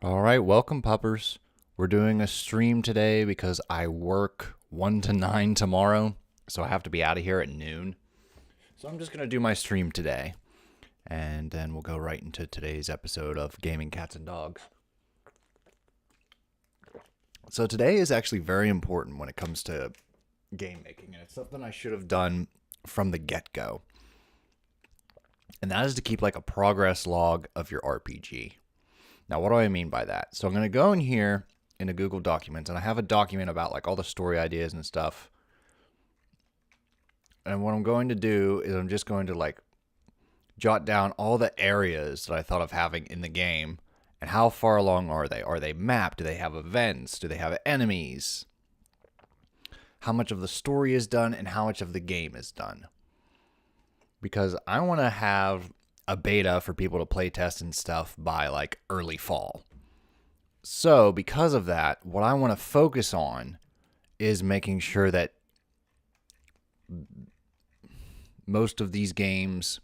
All right, welcome, puppers. We're doing a stream today because I work 1 to 9 tomorrow, so I have to be out of here at noon. So I'm just going to do my stream today, and then we'll go right into today's episode of Gaming Cats and Dogs. So today is actually very important when it comes to game making, and it's something I should have done from the get-go. And that is to keep like a progress log of your RPG. Now, what do I mean by that? So I'm going to go in here into Google Documents, and I have a document about like all the story ideas and stuff. And what I'm going to do is I'm just going to like jot down all the areas that I thought of having in the game and how far along are they? Are they mapped? Do they have events? Do they have enemies? How much of the story is done and how much of the game is done? Because I want to have a beta for people to play test and stuff by like early fall. So because of that, what I want to focus on is making sure that most of these areas,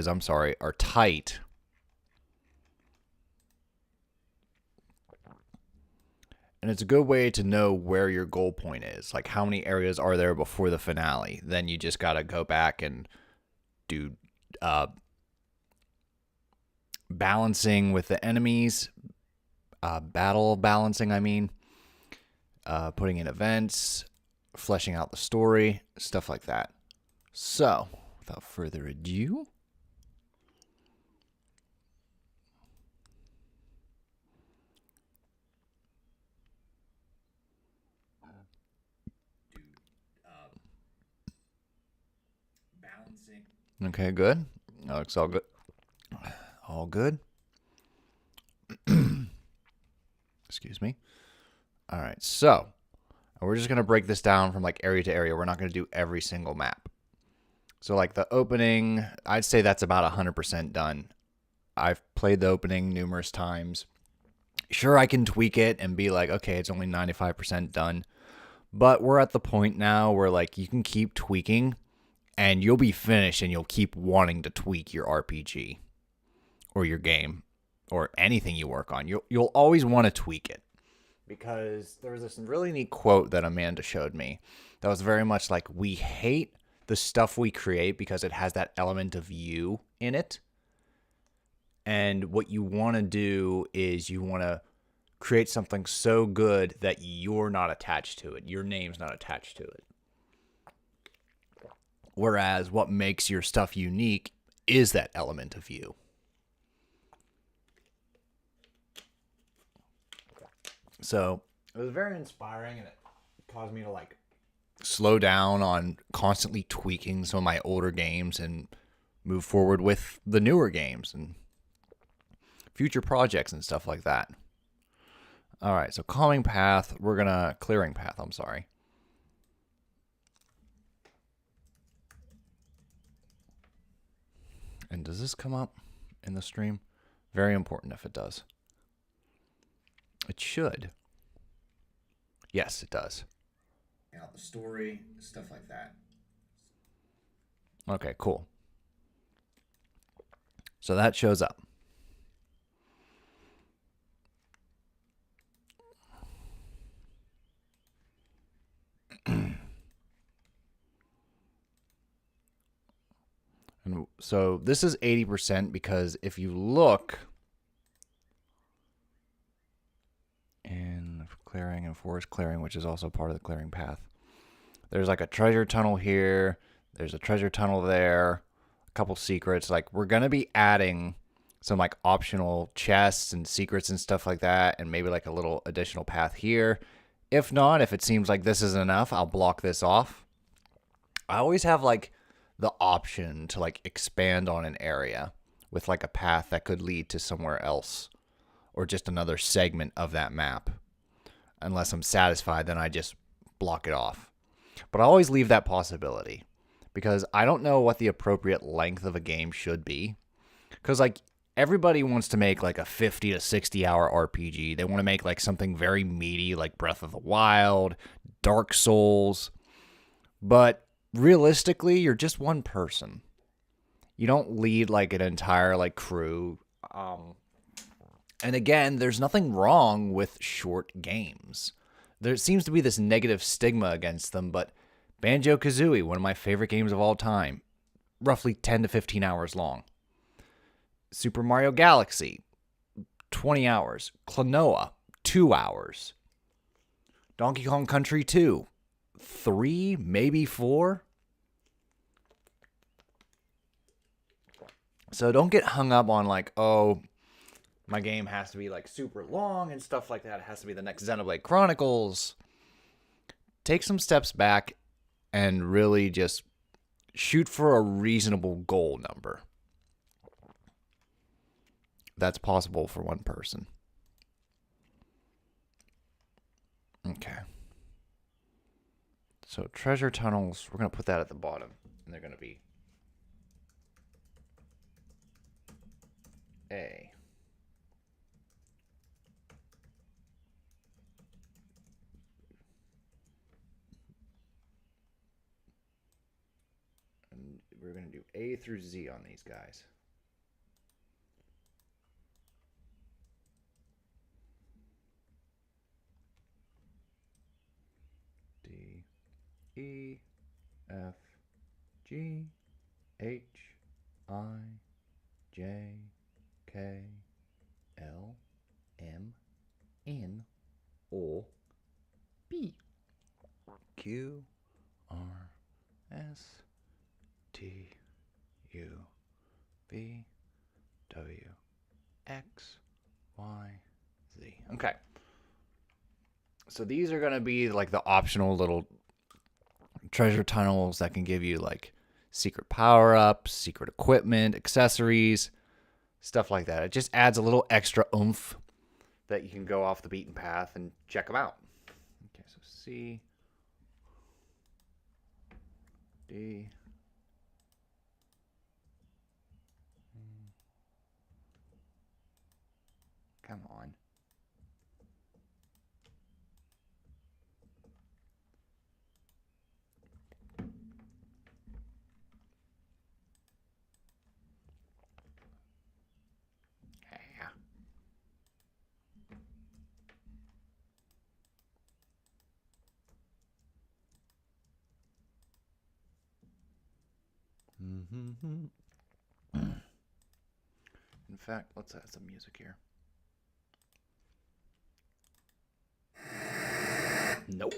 are tight. And it's a good way to know where your goal point is. Like how many areas are there before the finale? Then you just got to go back and do balancing with the enemies, battle balancing, putting in events, fleshing out the story, stuff like that. So, without further ado, balancing. Okay, good. Looks all good. All good. Excuse me. All right, so we're just going to break this down from like area to area. We're not going to do every single map. So like the opening, I'd say that's about 100% done. I've played the opening numerous times. Sure, I can tweak it and be like, okay, it's only 95% done. But we're at the point now where like you can keep tweaking and you'll be finished and you'll keep wanting to tweak your RPG or your game or anything you work on. You'll always want to tweak it. Because there was this really neat quote that Amanda showed me that was very much like, we hate the stuff we create because it has that element of you in it. And what you want to do is you want to create something so good that you're not attached to it. Your name's not attached to it. Whereas what makes your stuff unique is that element of you. So it was very inspiring, and it caused me to like slow down on constantly tweaking some of my older games and move forward with the newer games and future projects and stuff like that. All right, so clearing path. I'm sorry. And does this come up in the stream? Very important if it does. It should. Yes, it does. Out the story, stuff like that. Okay, cool. So that shows up. And so this is 80% because if you look in clearing and forest clearing, which is also part of the clearing path, there's like a treasure tunnel here. There's a treasure tunnel there. A couple secrets. Like we're going to be adding some like optional chests and secrets and stuff like that. And maybe like a little additional path here. If not, if it seems like this isn't enough, I'll block this off. I always have like the option to like expand on an area with like a path that could lead to somewhere else or just another segment of that map. Unless I'm satisfied, then I just block it off. But I always leave that possibility because I don't know what the appropriate length of a game should be. Because like everybody wants to make like a 50 to 60 hour RPG. They want to make like something very meaty like Breath of the Wild, Dark Souls. But realistically, you're just one person. You don't lead like an entire like crew. And again, there's nothing wrong with short games. There seems to be this negative stigma against them, but Banjo-Kazooie, one of my favorite games of all time, roughly 10 to 15 hours long. Super Mario Galaxy, 20 hours. Klonoa, 2 hours. Donkey Kong Country 2, 3, maybe 4. So don't get hung up on like, oh, my game has to be like super long and stuff like that. It has to be the next Xenoblade Chronicles. Take some steps back and really just shoot for a reasonable goal number. That's possible for one person. Okay. So treasure tunnels, we're going to put that at the bottom. And they're going to be A. And we're going to do A through Z on these guys. D, E, F, G, H, I, J, K, L, M, N, O, P, Q, R, S, T, U, V, W, X, Y, Z. Okay. So these are going to be like the optional little treasure tunnels that can give you like secret power-ups, secret equipment, accessories, stuff like that. It just adds a little extra oomph that you can go off the beaten path and check them out. Okay, so C, D, come on. In fact, let's add some music here. Nope.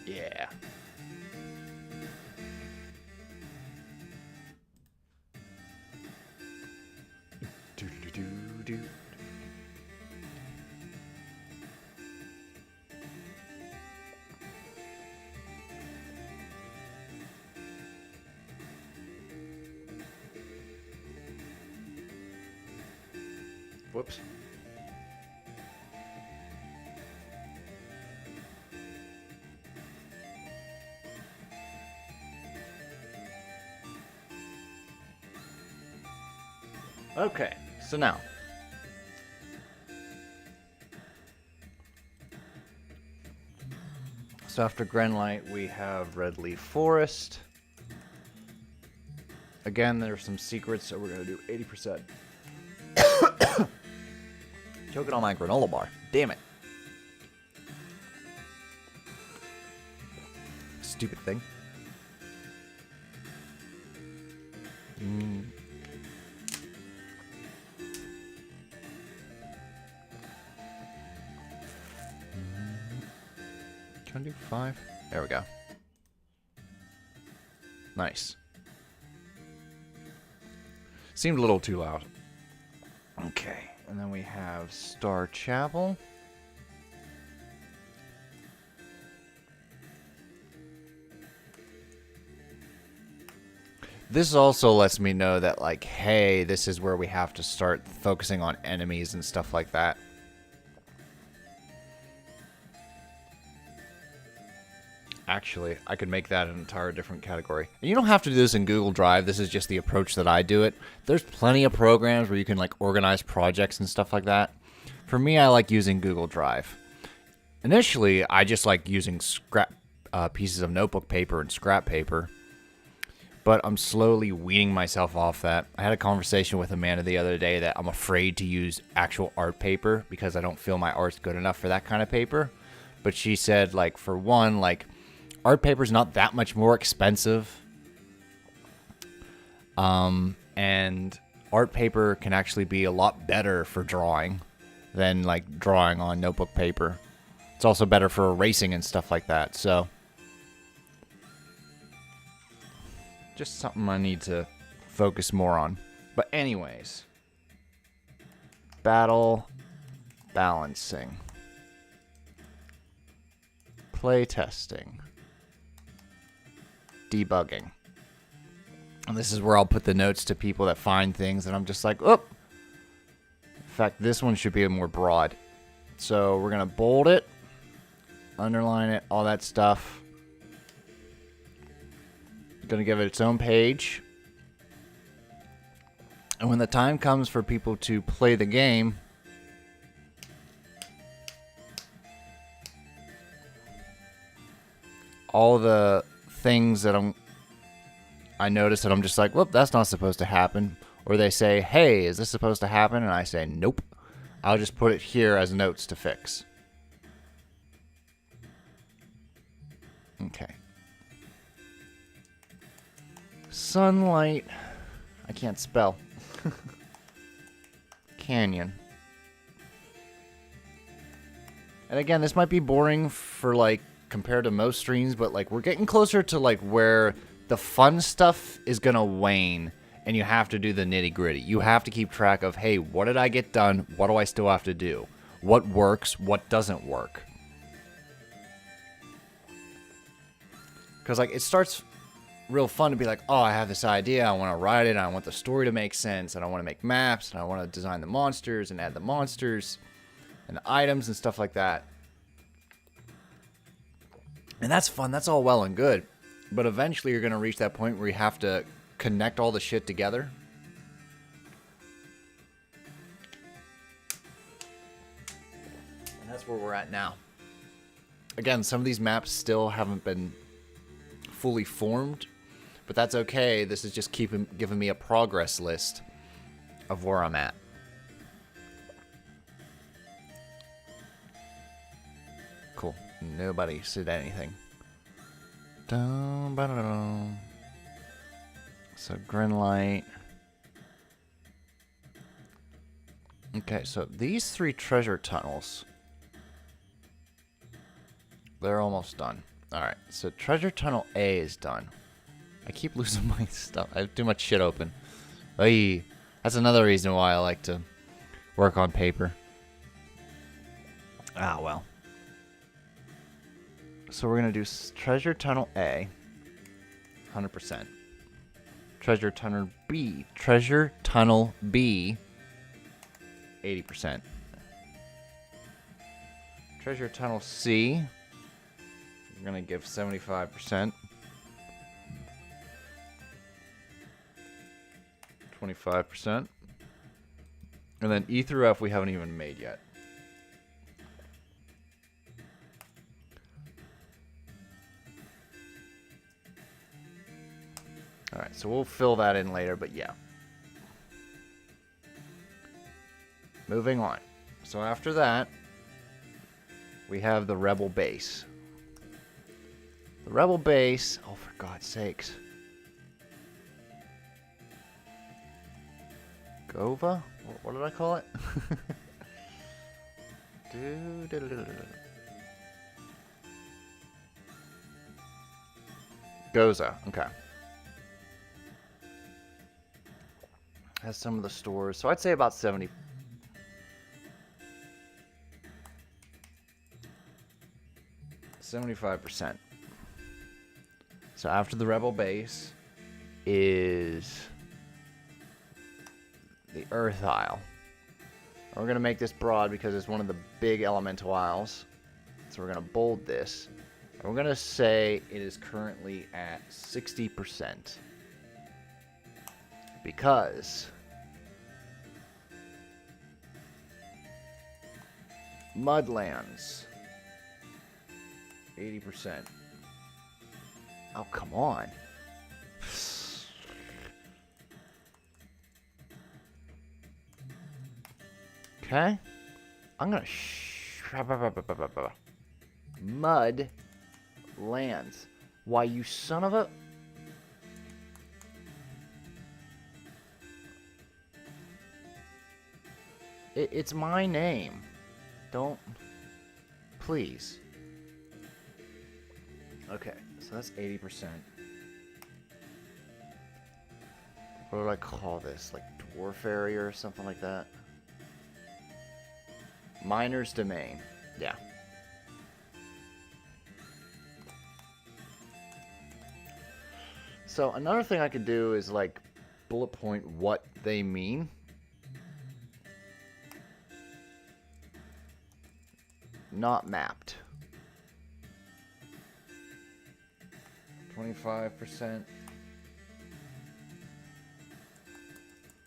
Yeah. Do do do do. Whoops. Okay, so now. So after Grenlight, we have Red Leaf Forest. Again, there's some secrets, so we're going to do 80%. Choking on my granola bar. Damn it. Stupid thing. Can I do 5? There we go. Nice. Seemed a little too loud. Okay, and then we have Star Chapel. This also lets me know that, like, hey, this is where we have to start focusing on enemies and stuff like that. Actually, I could make that an entire different category. And you don't have to do this in Google Drive. This is just the approach that I do it. There's plenty of programs where you can, like, organize projects and stuff like that. For me, I like using Google Drive. Initially, I just like using pieces of notebook paper and scrap paper. But I'm slowly weaning myself off that. I had a conversation with Amanda the other day that I'm afraid to use actual art paper because I don't feel my art's good enough for that kind of paper. But she said, like, for one, like, art paper's not that much more expensive. And art paper can actually be a lot better for drawing than, like, drawing on notebook paper. It's also better for erasing and stuff like that, so... just something I need to focus more on. But anyways. Battle balancing. Play testing. Debugging. And this is where I'll put the notes to people that find things and I'm just like, oh. In fact, this one should be more broad. So we're going to bold it. Underline it. All that stuff. Going to give it its own page. And when the time comes for people to play the game, all the things that I notice that I'm just like, whoop, that's not supposed to happen. Or they say, hey, is this supposed to happen? And I say, nope. I'll just put it here as notes to fix. Okay. Sunlight. I can't spell. Canyon. And again, this might be boring for, like, compared to most streams, but, like, we're getting closer to, like, where the fun stuff is gonna wane, and you have to do the nitty-gritty. You have to keep track of, hey, what did I get done? What do I still have to do? What works? What doesn't work? Because, like, it starts real fun to be like, oh, I have this idea, I want to write it, I want the story to make sense, and I want to make maps, and I want to design the monsters, and add the monsters, and the items, and stuff like that. And that's fun, that's all well and good. But eventually you're going to reach that point where you have to connect all the shit together. And that's where we're at now. Again, some of these maps still haven't been fully formed, but that's okay. This is just giving me a progress list of where I'm at. Cool. Nobody said anything. So Greenlight. Okay, so these 3 treasure tunnels, they're almost done. Alright, so treasure tunnel A is done. I keep losing my stuff. I have too much shit open. Ay, that's another reason why I like to work on paper. Ah, well. So we're going to do treasure tunnel A, 100%. Treasure tunnel B, 80%. Treasure tunnel C, we're going to give 75%. 25%. And then E through F we haven't even made yet. Alright, so we'll fill that in later, but yeah. Moving on. So after that, we have the Rebel base. The Rebel base, oh for God's sakes. Gova? What did I call it? Goza, okay. Has some of the stores, so I'd say about 70. 75%. So after the Rebel base is the Earth Isle. And we're going to make this broad because it's one of the big elemental isles. So we're going to bold this. And we're going to say it is currently at 60%. Because Mudlands, 80%. Oh, come on. Okay. I'm gonna Mud Lands. Why, you son of a... It's my name. Don't... Please. Okay, so that's 80%. What do I call this? Like Dwarf Area or something like that? Miner's Domain. Yeah. So another thing I could do is like bullet point what they mean. Not mapped. 25%.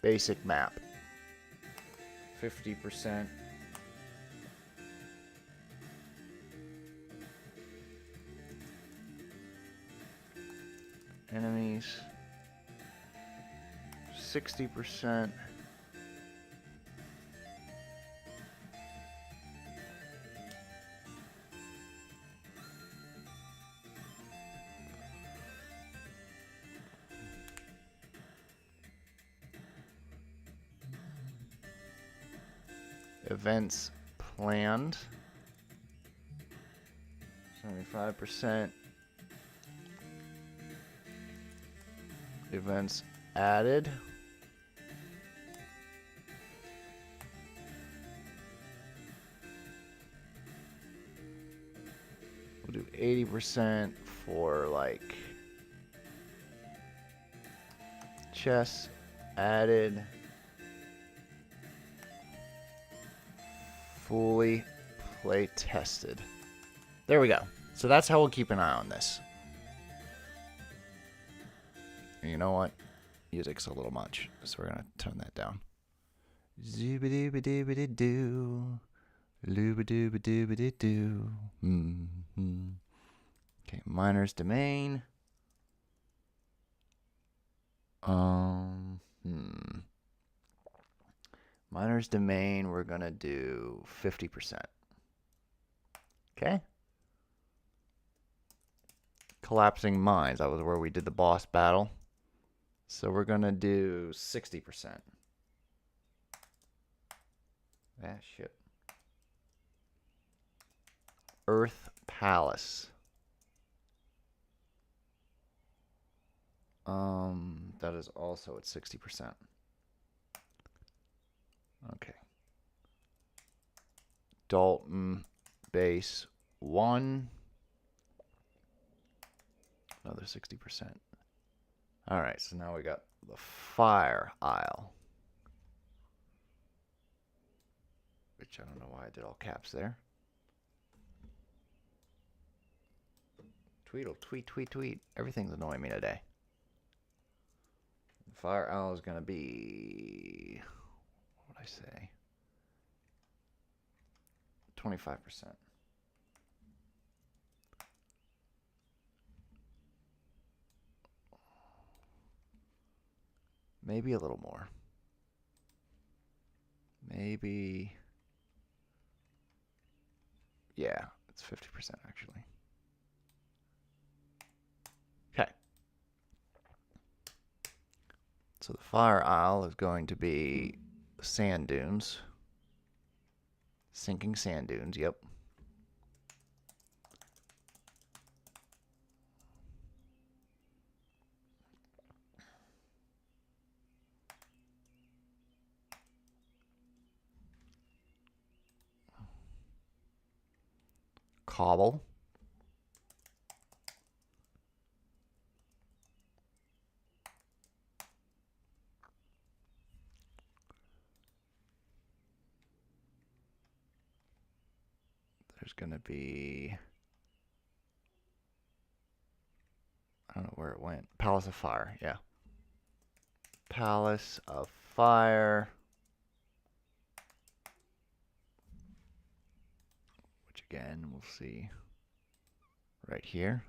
Basic map. 50%. Enemies. 60%. Events planned. 75%. Events added. We'll do 80% for like chests added. Fully play tested. There we go. So that's how we'll keep an eye on this. And you know what? Music's a little much, so we're gonna turn that down. Zoobidoobidoobidoo. Loobidoobidoobidoodoo. Okay, Miner's Domain. Miner's Domain, we're gonna do 50%. Okay. Collapsing Mines, that was where we did the boss battle. So we're gonna do 60%. Ah, shit. Earth Palace. That is also at 60%. Okay. Dalton Base 1. Another 60%. All right, so now we got the Fire Isle. Which I don't know why I did all caps there. Tweedle, tweet, tweet, tweet. Everything's annoying me today. The Fire Isle is going to be... What would I say? 25%. Maybe a little more. Maybe... Yeah, it's 50% actually. Okay. So the Fire Isle is going to be sand dunes. Sinking sand dunes, yep. Cobble. There's going to be... I don't know where it went. Palace of Fire, yeah. Palace of Fire. Which again, we'll see right here.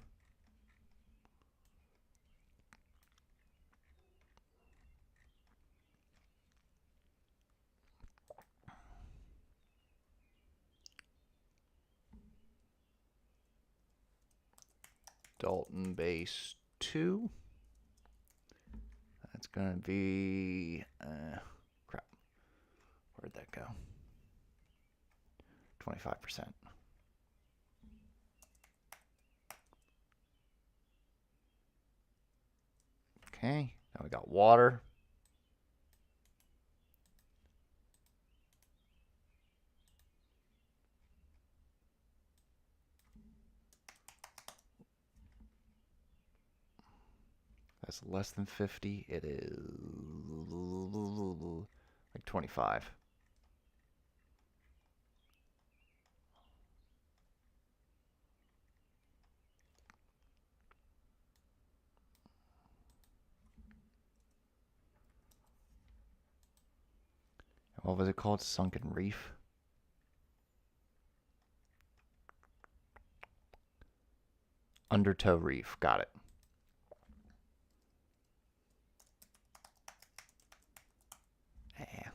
Dalton Base 2. That's going to be, crap, where'd that go? 25%. Okay, now we got water. That's less than 50. It is like 25. What was it called? Sunken Reef? Undertow Reef. Got it. Yeah.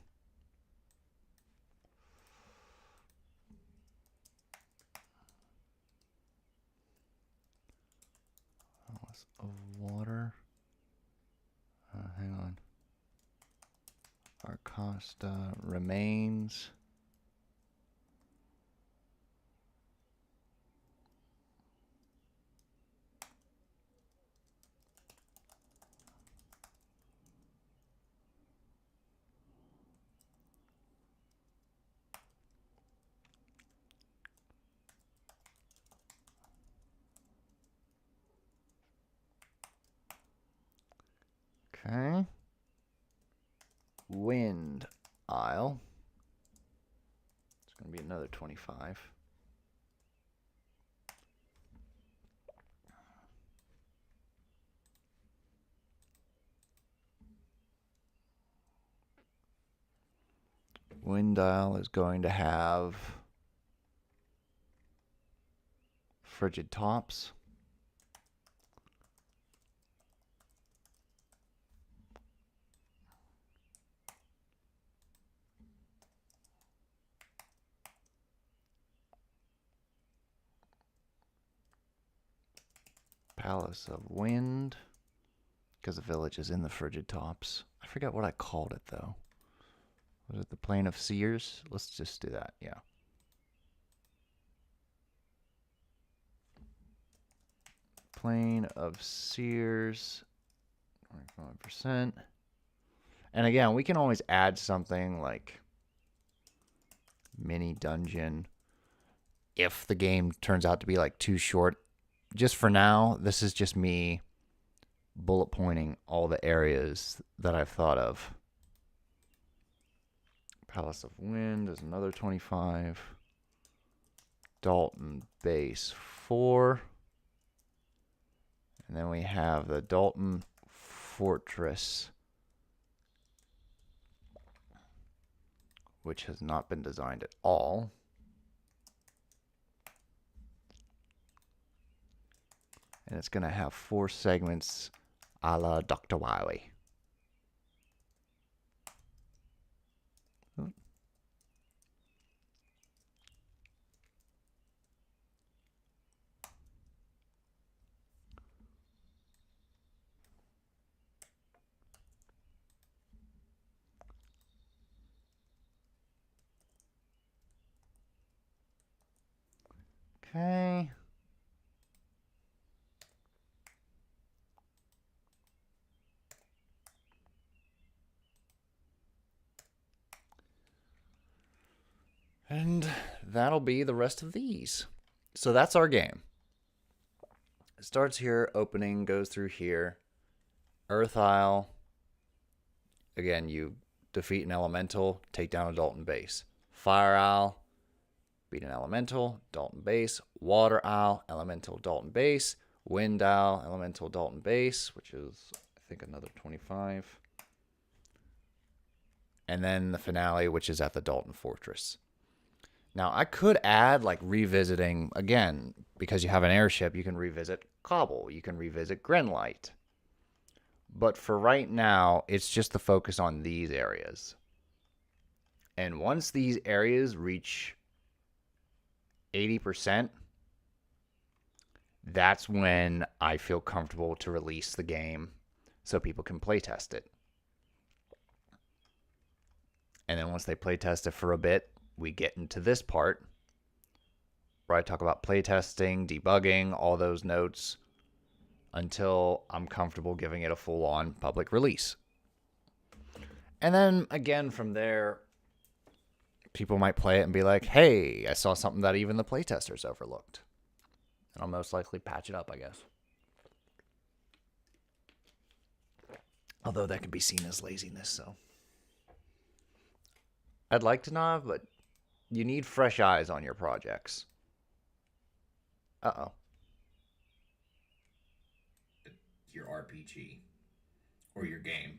Loss of water. Hang on. Arcosta remains. Okay. Wind Isle. It's going to be another 25. Wind Isle is going to have frigid tops. Palace of Wind, because the village is in the frigid tops. I forget what I called it though. Was it the Plain of Seers? Let's just do that, yeah. Plain of Seers, 25%. And again, we can always add something like mini dungeon if the game turns out to be like too short. Just for now, this is just me bullet pointing all the areas that I've thought of. Palace of Wind is another 25. Dalton Base 4. And then we have the Dalton Fortress, which has not been designed at all. And it's going to have 4 segments a la Dr. Wily. Okay. And that'll be the rest of these. So that's our game. It starts here, opening, goes through here. Earth Isle. Again, you defeat an elemental, take down a Dalton base. Fire Isle, beat an elemental, Dalton base. Water Isle, elemental, Dalton base. Wind Isle, elemental, Dalton base, which is, I think, another 25. And then the finale, which is at the Dalton Fortress. Now, I could add, like, revisiting, again, because you have an airship, you can revisit Cobble. You can revisit Grenlight. But for right now, it's just the focus on these areas. And once these areas reach 80%, that's when I feel comfortable to release the game so people can play test it. And then once they play test it for a bit, we get into this part where I talk about playtesting, debugging, all those notes until I'm comfortable giving it a full-on public release. And then again from there, people might play it and be like, hey, I saw something that even the playtesters overlooked. And I'll most likely patch it up, I guess. Although that could be seen as laziness, so. I'd like to not, but you need fresh eyes on your projects. Uh-oh. Your RPG or your game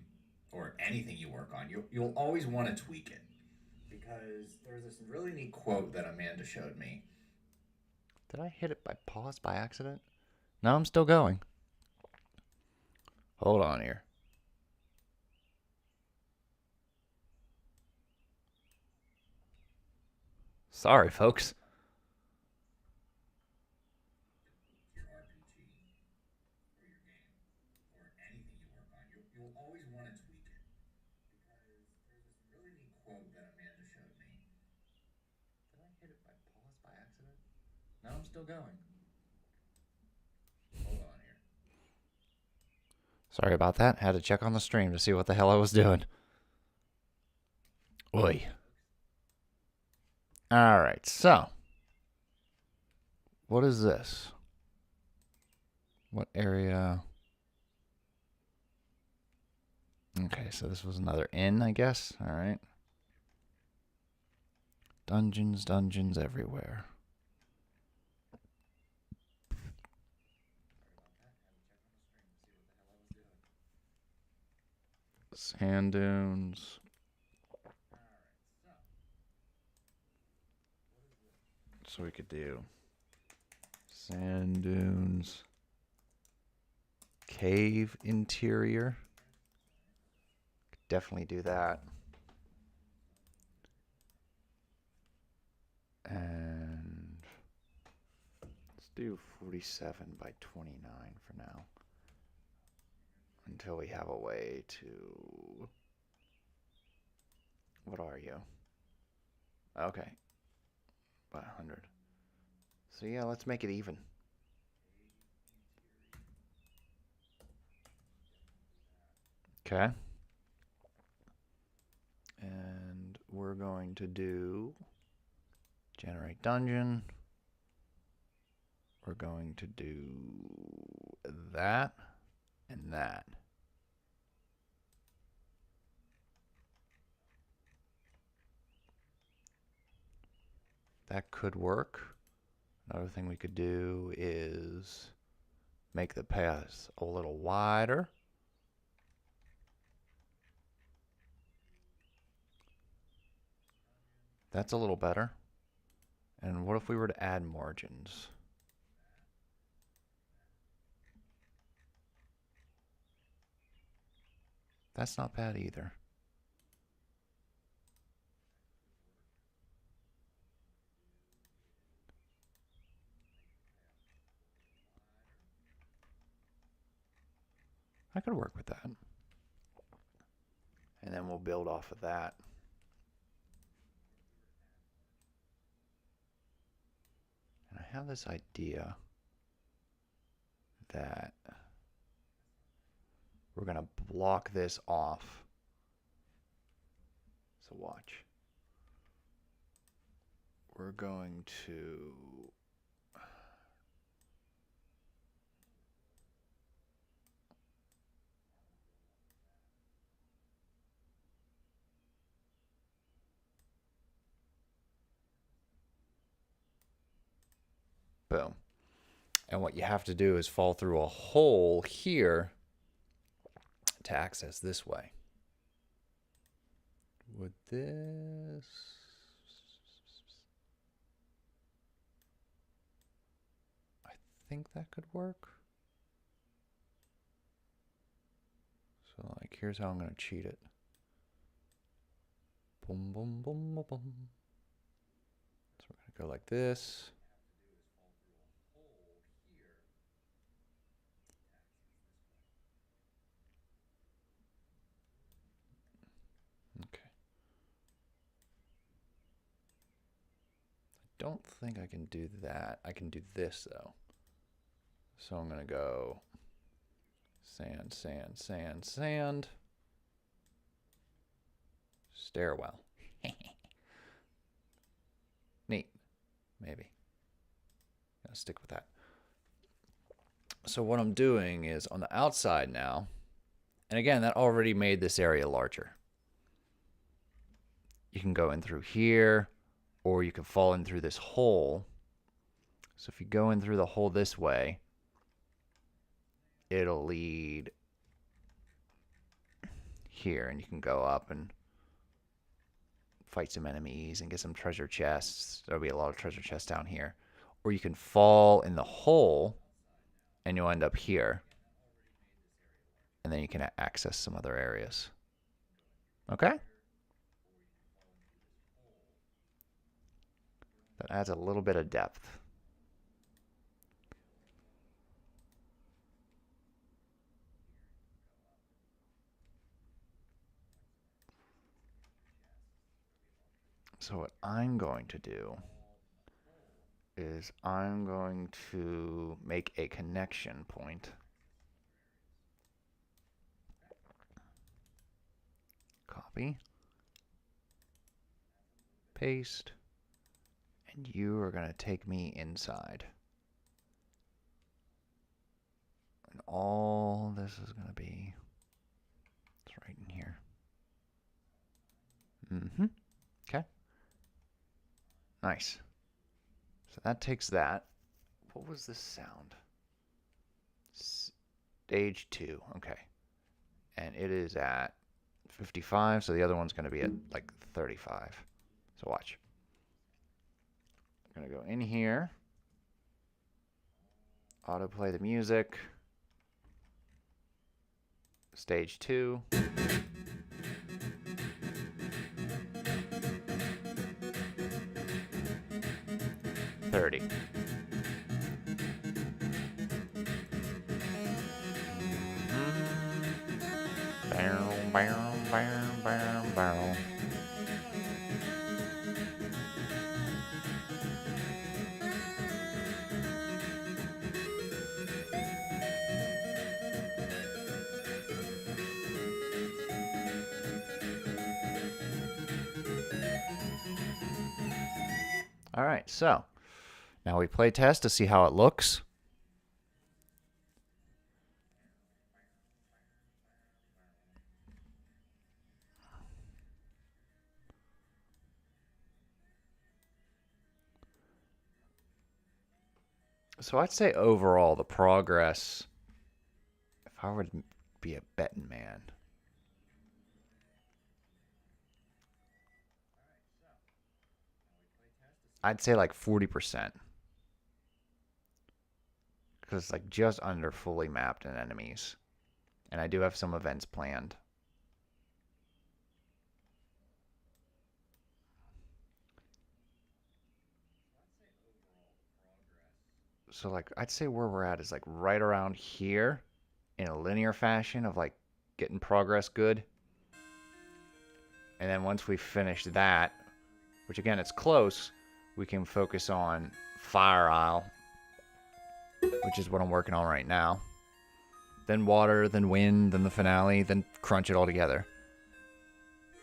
or anything you work on, you'll always want to tweak it. Because there's this really neat quote that Amanda showed me. Did I hit it by pause by accident? No, I'm still going. Hold on here. Sorry, folks. Your RPG or your game or anything you work on, you'll always want to tweak it. Because there's this really neat quote that Amanda showed me. Did I hit it by pause by accident? No, I'm still going. Hold on here. Sorry about that. Had to check on the stream to see what the hell I was doing. Oi. Alright, so. What is this? What area? Okay, so this was another inn, I guess. Alright. Dungeons, dungeons everywhere. Sand dunes. So we could do sand dunes, cave interior. Could definitely do that. And let's do 47 by 29 for now. Until we have a way to. What are you? Okay. By 100. So yeah, let's make it even. Okay. And we're going to do generate dungeon. We're going to do that and that. That could work. Another thing we could do is make the paths a little wider. That's a little better. And what if we were to add margins? That's not bad either. I could work with that. And then we'll build off of that. And I have this idea that we're going to block this off. So watch. We're going to boom. And what you have to do is fall through a hole here to access this way. Would this... I think that could work. So like here's how I'm going to cheat it. Boom, boom, boom, boom, boom. So we're going to go like this. don't think I can do that. I can do this, though. So I'm going to go sand, sand, sand, sand. Stairwell. Neat. Maybe. I'll stick with that. So what I'm doing is on the outside now, and again, that already made this area larger. You can go in through here, or you can fall in through this hole. So if you go in through the hole this way, it'll lead here, and you can go up and fight some enemies and get some treasure chests. There'll be a lot of treasure chests down here. Or you can fall in the hole, and you'll end up here. And then you can access some other areas. Okay? That adds a little bit of depth. So what I'm going to do is I'm going to make a connection point. Copy. Paste. And you are going to take me inside. And all this is going to be, it's right in here. Okay. Nice. So that takes that. What was this sound? Stage 2. Okay. And it is at 55, so the other one's going to be at like 35. So watch. I'm going to go in here. Autoplay the music. Stage 2. $30. Barrel, barrel, barrel, barrel, barrel. All right, so now we play test to see how it looks. So I'd say overall the progress, if I were to be a betting man, I'd say like 40%. Because it's like just under fully mapped in enemies. And I do have some events planned. So like I'd say where we're at is like right around here in a linear fashion of like getting progress good. And then once we finish that, which again it's close, we can focus on Fire Isle, which is what I'm working on right now. Then water, then wind, then the finale, then crunch it all together.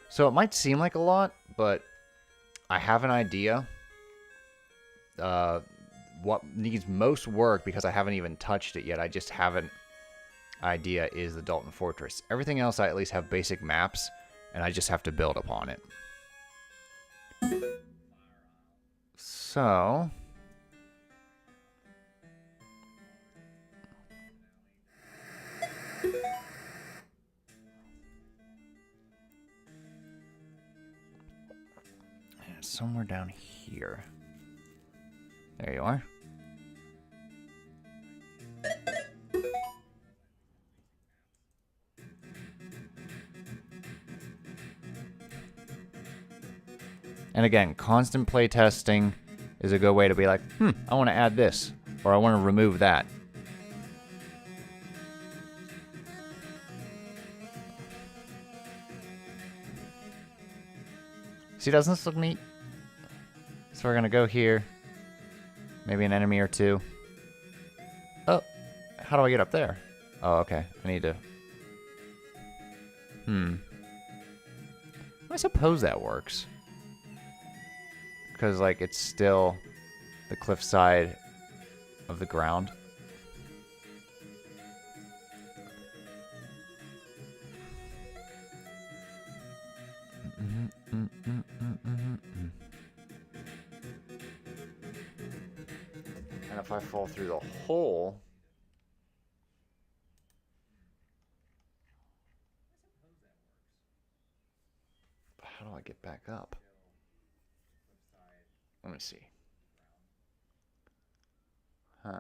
So it might seem like a lot, but I have an idea. What needs most work, because I haven't even touched it yet, I just have an idea, is the Dalton Fortress. Everything else I at least have basic maps, and I just have to build upon it. So somewhere down here. There you are. And again, constant playtesting is a good way to be like, I want to add this, or I want to remove that. See, doesn't this look neat? So we're gonna go here. Maybe an enemy or two. Oh, how do I get up there? Oh, okay. I need to... I suppose that works. Because, like, it's still the cliff side of the ground. And if I fall through the hole... How do I get back up? Let me see. Huh.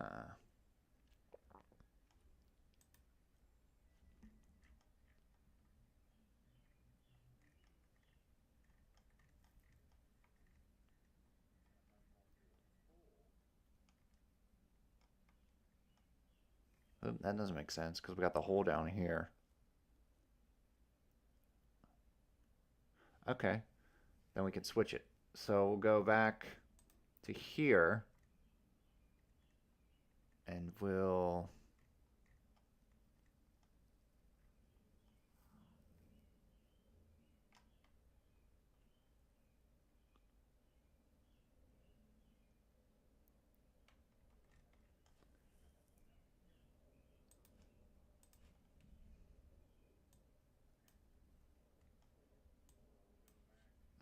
That doesn't make sense because we got the hole down here. Okay. Then we can switch it. So we'll go back to here. And we'll...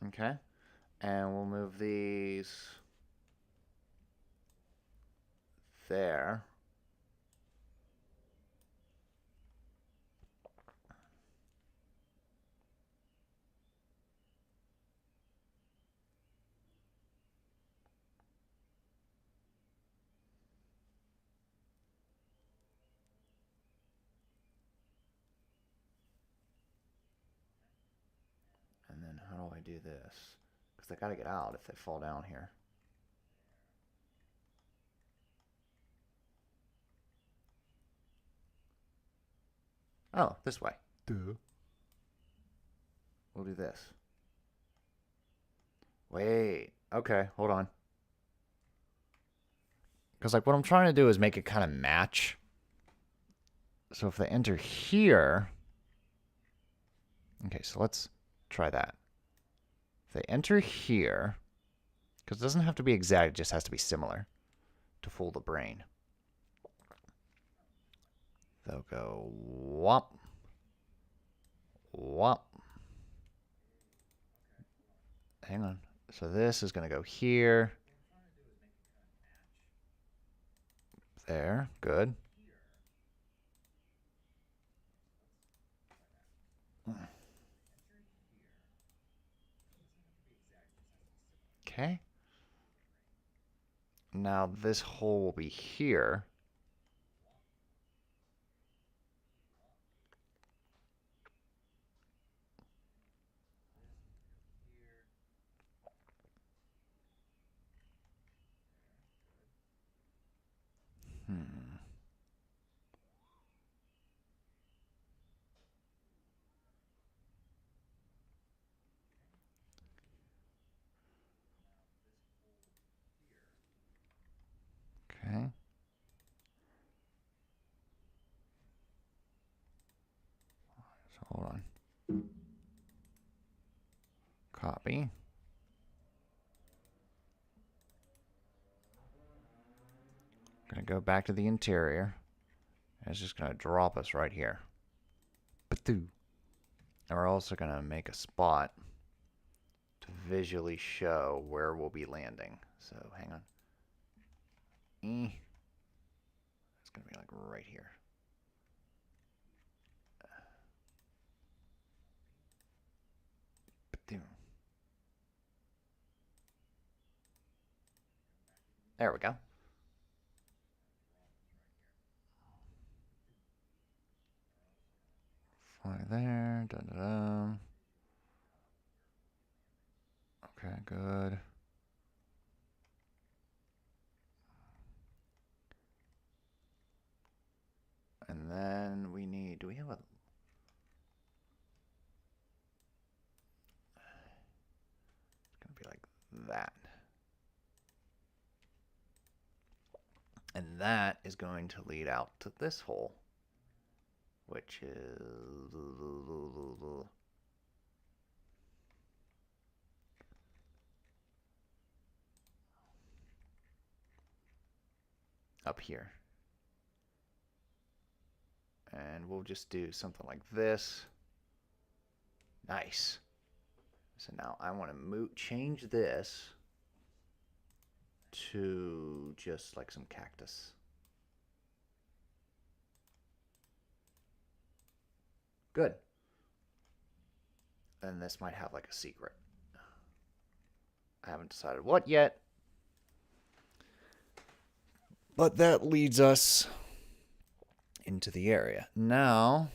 Okay. And we'll move these there. And then how do I do this? Because they gotta get out if they fall down here. Oh, this way. Duh. We'll do this. Wait. Okay, hold on. Because, like, what I'm trying to do is make it kind of match. So if they enter here... Okay, so let's try that. If they enter here... Because it doesn't have to be exact, it just has to be similar to fool the brain. They'll go whop. Whop. Hang on. So this is going to go here. There. Good. Okay. Now this hole will be here. Okay. So hold on. Copy. Gonna go back to the interior. And it's just gonna drop us right here. And we're also gonna make a spot to visually show where we'll be landing. So hang on. It's gonna be like right here. There we go. Fly there. Da, da, da. Okay, good. And then we need, do we have a... It's gonna be like that. that is going to lead out to this hole, which is up here. And we'll just do something like this. Nice. So now I want to change this to just like some cactus. Good. And this might have like a secret. I haven't decided what yet. But that leads us into the area. Now,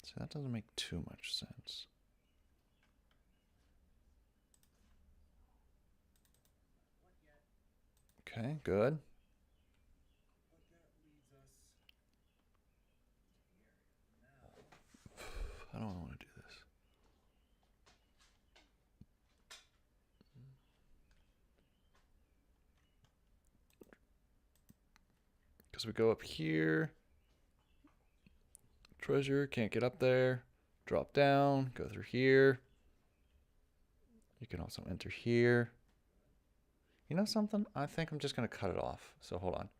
so that doesn't make too much sense. Okay, good. I don't want to do this. Because we go up here. Treasure, can't get up there. Drop down, go through here. You can also enter here. You know something? I think I'm just going to cut it off. So hold on.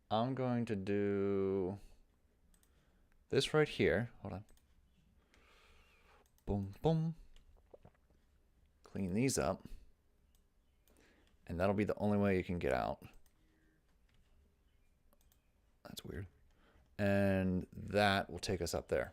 I'm going to do this right here. Hold on. Boom, boom. Clean these up. And that'll be the only way you can get out. That's weird. And that will take us up there.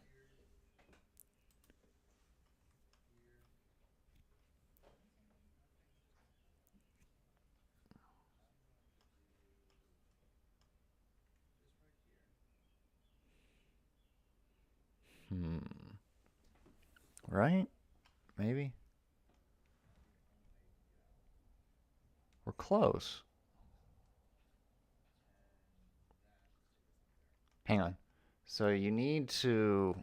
Right? Maybe? We're close. Hang on. So you need to...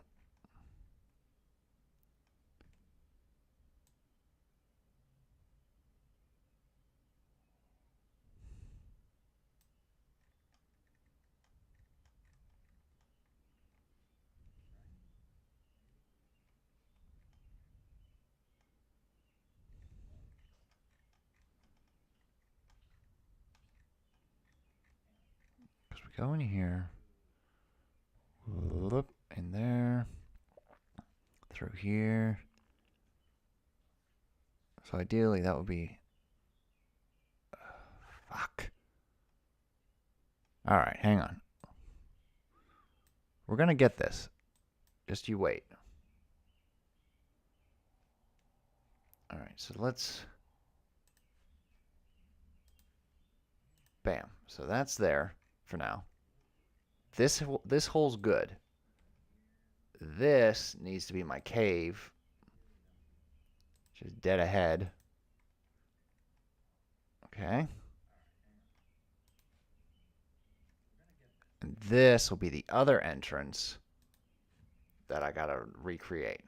Because we go in here. Look in there. Through here. So ideally that would be... fuck. Alright, hang on. We're gonna get this. Just you wait. Alright, so let's... Bam. So that's there for now. This hole's good. This needs to be my cave. Which is dead ahead. Okay. And this will be the other entrance that I gotta recreate.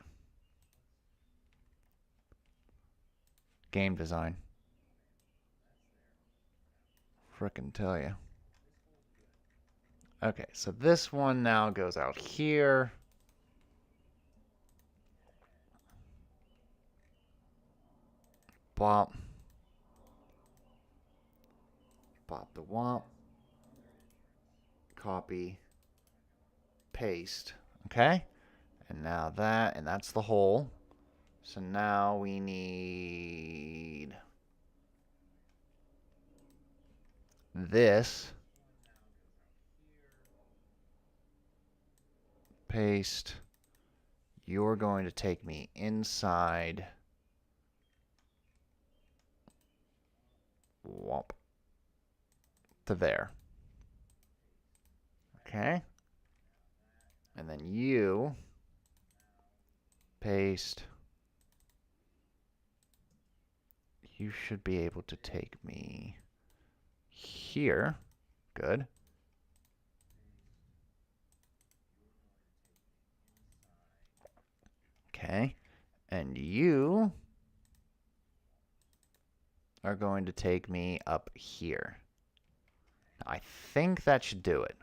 Game design. Frickin' tell you. Okay, so this one now goes out here. Bop. Bop the womp. Copy. Paste. Okay? And now that, and that's the hole. So now we need this. Paste. You're going to take me inside. Womp. To there. Okay. And then you paste. You should be able to take me here. Good. Okay. And you are going to take me up here. Now, I think that should do it.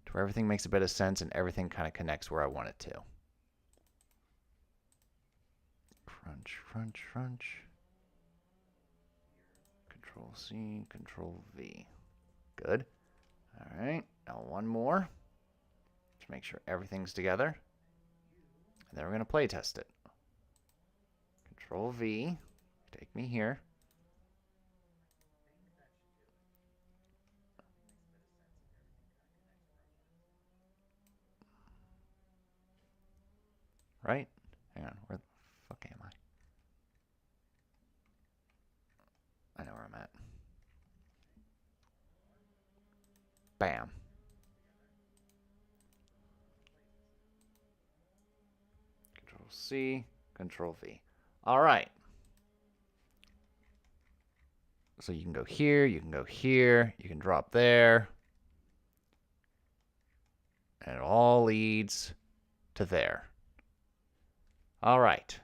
To where everything makes a bit of sense and everything kind of connects where I want it to. Crunch, crunch, crunch. Control C, Control V. Good. All right. Now one more. To make sure everything's together. And then we're going to play test it. Control V. Take me here. Right? Hang on. Where the fuck am I? I know where I'm at. Bam. Control C, Control V. All right. So you can go here, you can go here, you can drop there. And it all leads to there. All right.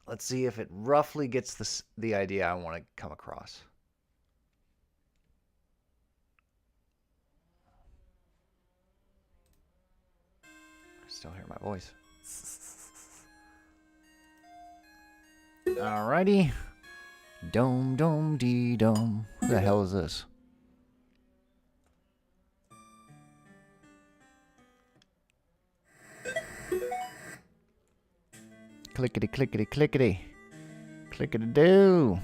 Let's see if it roughly gets the idea I want to come across. I still hear my voice. Alrighty. Dome, dome, dee, dome. Who the hell is this? Clickety, clickety, clickety. Clickety do.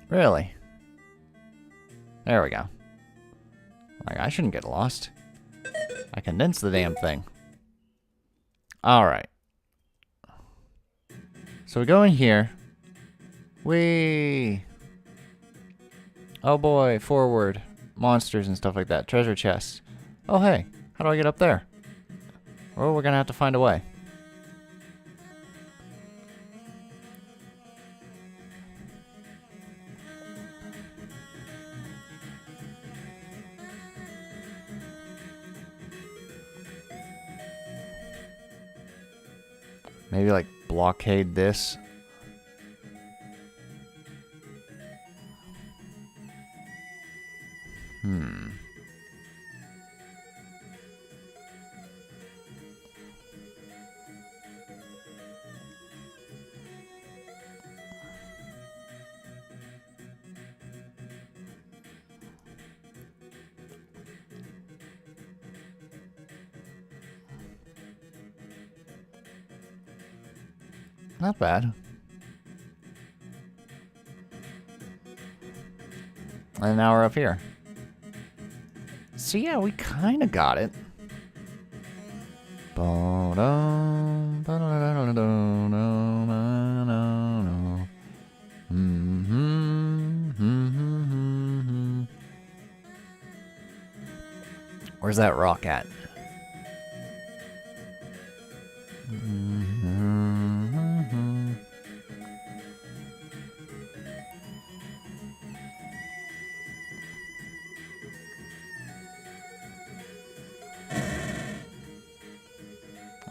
Really? There we go. Like, I shouldn't get lost. I condensed the damn thing. Alright. So we go in here. Whee! Oh boy, forward. Monsters and stuff like that. Treasure chests. Oh hey, how do I get up there? Well, we're gonna have to find a way. Maybe like blockade this. Not bad. And now we're up here. So yeah, we kind of got it. Where's that rock at?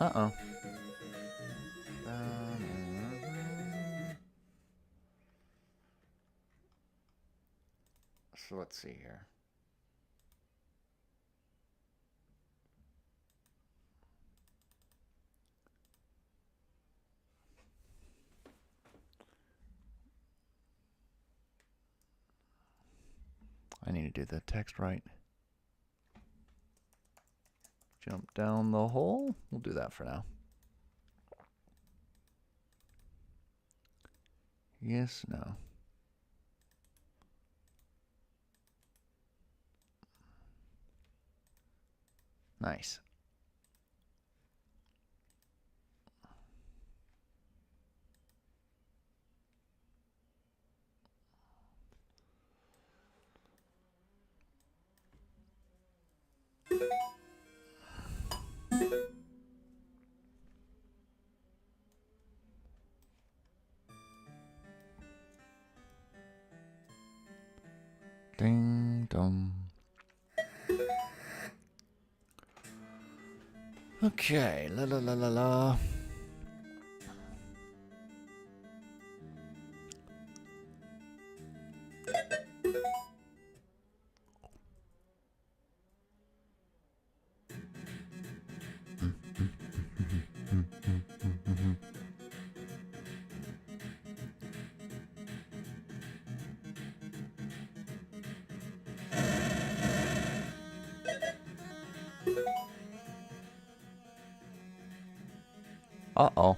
Uh-oh. So let's see here. I need to do the text right. Jump down the hole. We'll do that for now. Yes, no. Nice. Ding dong. Okay, la la la la la. Uh-oh.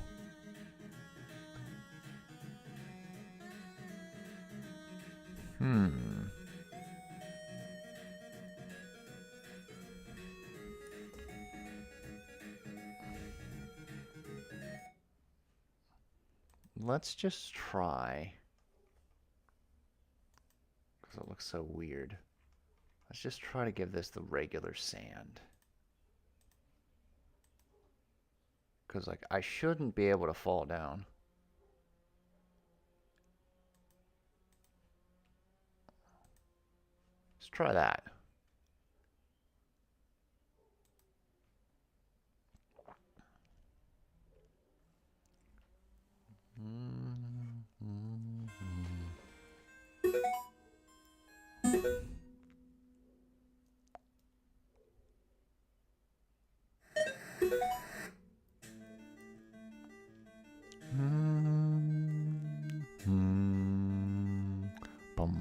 Let's just try. Because it looks so weird. Let's just try to give this the regular sand. Because, like, I shouldn't be able to fall down. Let's try that. Bum.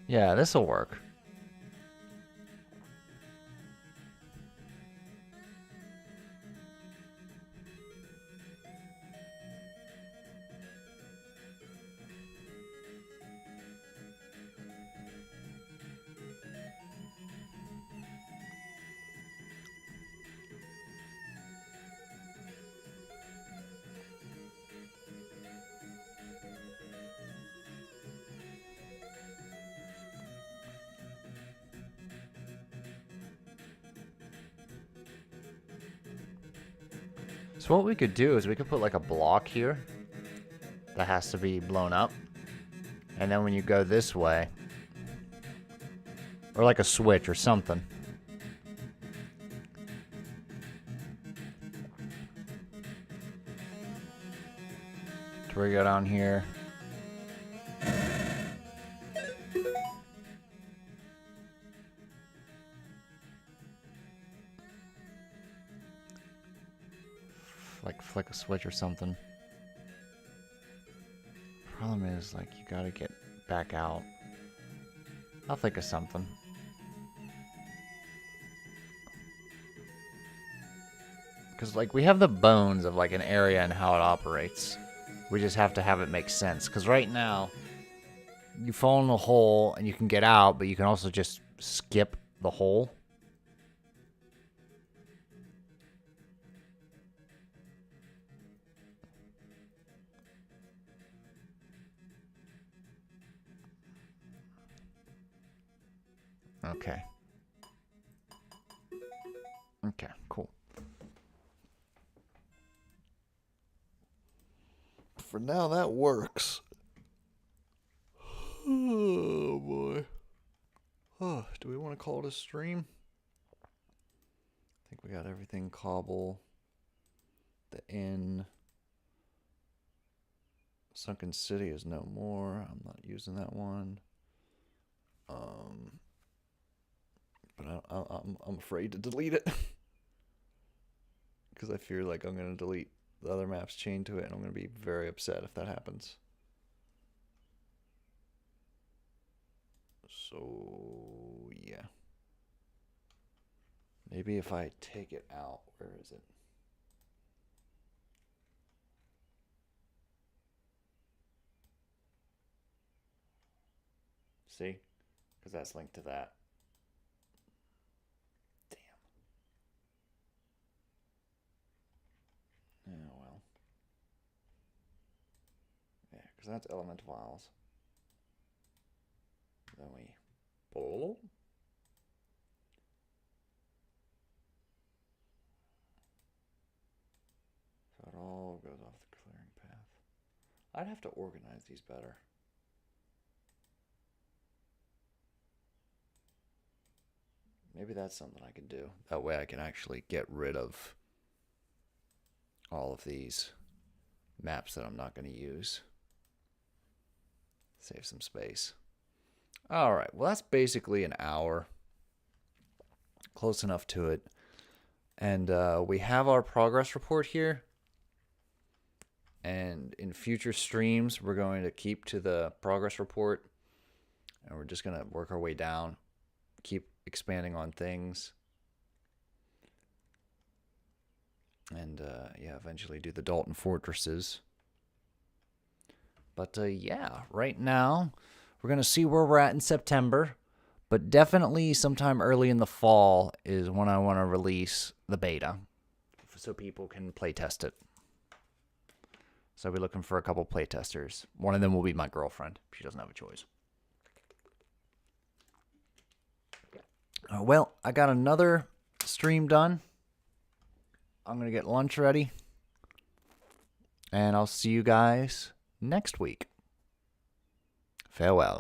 Yeah, this'll work. So what we could do is we could put like a block here that has to be blown up. And then when you go this way, or like a switch or something. So we go down here. Like flick a switch or something. Problem is, like, you gotta get back out. I'll think of something. Because, like, we have the bones of, like, an area and how it operates. We just have to have it make sense. Because right now, you fall in the hole and you can get out, but you can also just skip the hole. Okay. Okay, cool. For now, that works. Oh, boy. Oh, do we want to call it a stream? I think we got everything cobble. The inn. Sunken City is no more. I'm not using that one. But I'm afraid to delete it. Because I fear like I'm going to delete the other maps chained to it, and I'm going to be very upset if that happens. So, yeah. Maybe if I take it out, where is it? See? Because that's linked to that. Damn. Oh, well. So that's element files. Then we pull. So it all goes off the clearing path. I'd have to organize these better. Maybe that's something I can do. That way I can actually get rid of all of these maps that I'm not going to use. Save some space. All right, well, that's basically an hour. Close enough to it. And we have our progress report here. And in future streams, we're going to keep to the progress report. And we're just going to work our way down. Keep expanding on things. And, yeah, eventually do the Dalton Fortresses. But, yeah, right now, we're going to see where we're at in September. But definitely sometime early in the fall is when I want to release the beta. So people can play test it. So I'll be looking for a couple play testers. One of them will be my girlfriend. She doesn't have a choice. Well, I got another stream done. I'm going to get lunch ready. And I'll see you guys next week. Farewell.